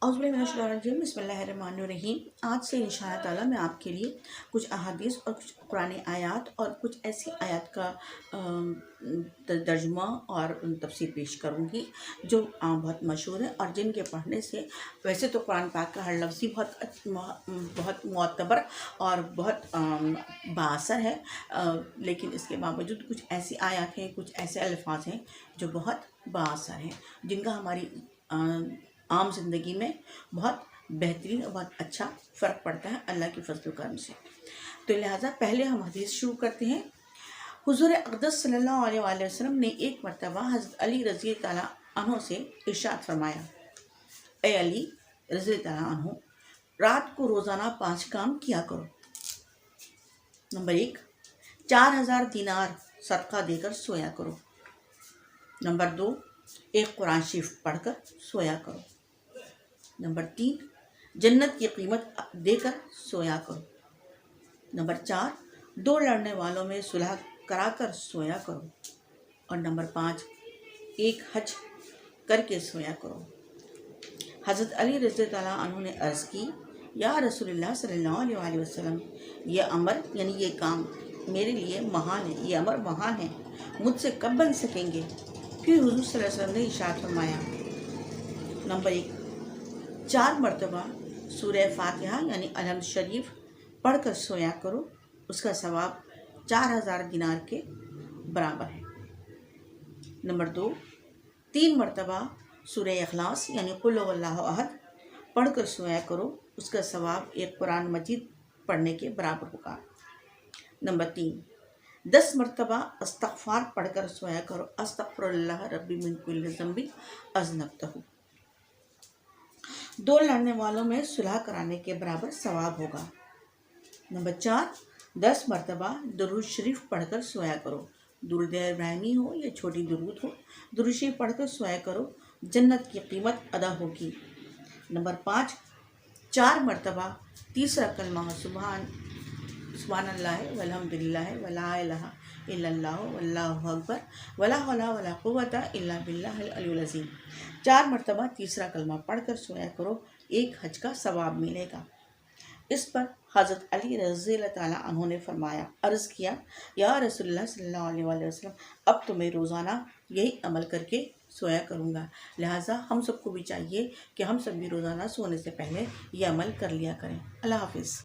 औज़ुबिल्लाहिमिनश्शैतानिर्रजीम बिस्मिल्लाहिर्रहमानिर्रहीम। आज से इंशाअल्लाह ताला मैं आपके लिए कुछ अहादीस और कुछ कुरानी आयात और कुछ ऐसी आयत का तर्जुमा और तफसीर पेश करूँगी जो बहुत मशहूर है और जिनके पढ़ने से वैसे तो कुरान पाक का हर लफ्ज़ ही बहुत मुअत्तबर और बहुत बाअसर है, लेकिन इसके बावजूद कुछ ऐसी आयत हैं, कुछ ऐसे अल्फाज हैं जो बहुत बाअसर हैं, जिनका हमारी आम ज़िंदगी में बहुत बेहतरीन और बहुत अच्छा फ़र्क पड़ता है अल्लाह के फज़ल करम से। तो लिहाजा पहले हम हदीस शुरू करते हैं। हुज़ूर अक़दस सल्लल्लाहु अलैहि वसल्लम ने एक मरतबा हज़रत अली रज़ी ताला अन्हु से इरशाद फरमाया, ए अली रज़ी ताला अन्हु, रात को रोज़ाना 5 काम किया करो। नंबर 1, 4000 दिनार सदका देकर सोया करो। नंबर 2, एक कुरान शरीफ पढ़कर सोया करो। नंबर 3, जन्नत की कीमत देकर सोया करो। नंबर 4, 2 लड़ने वालों में सुलह कराकर सोया करो। और नंबर 5, एक हज करके सोया करो। हज़रत अली रज़ी अल्लाह अन्हु ने अर्ज़ की, या रसूलुल्लाह सल्लल्लाहु अलैहि वसल्लम, ये अमर यानी ये काम मेरे लिए महान है, ये अमर महान है, मुझसे कब बन सकेंगे? फिर हुज़ूर सल्लल्लाहु अलैहि वसल्लम ने इरशाद फरमाया, नंबर 1, 4 मरतबा सूरह फातिहा यानी अलहम्द शरीफ पढ़कर सोया करो, उसका सवाब 4000 दिनार के बराबर है। नंबर 2, 3 मरतबा सूरह इखलास यानी कुल हुवल्लाहु अहद पढ़कर सोया करो, उसका सवाब एक कुरान मजीद पढ़ने के बराबर होगा। नंबर 3, 10 मरतबा इस्तग़फ़ार पढ़कर सोया करो, अस्तग़फ़िरुल्लाह रब्बी मिन कुल्लि ज़ंबिन अज़नबतहु। 2 लड़ने वालों में सुलह कराने के बराबर सवाब होगा। नंबर 4, 10 मरतबा दुरूद शरीफ पढ़कर सोया करो, दुरूद इब्राहिमी हो या छोटी दुरूद हो, दुरूद शरीफ पढ़कर सोया करो, जन्नत की कीमत अदा होगी। नंबर 5, 4 मरतबा तीसरा कलमा सुभानअल्लाह वल्हम्दुलिल्लाह वला इलाहा इल्लल्लाह वल्लाहु अकबर वला हौला वला कुव्वता इल्ला बिल्लाहिल अलियुल अज़ीम 4 मरतबा तीसरा कलमा पढ़कर सोया करो, एक हज का सवाब मिलेगा। इस पर हज़रत अली रज़ी ताला अन्हु ने फरमाया, अर्ज़ किया, या रसूलुल्लाह सल्लल्लाहु अलैहि वसल्लम, अब तो मैं रोज़ाना यही अमल करके सोया करूँगा। लिहाजा हम सबको भी चाहिए कि हम सब भी रोज़ाना सोने से पहले ये अमल कर लिया करें। अल्लाह हाफ़िज़।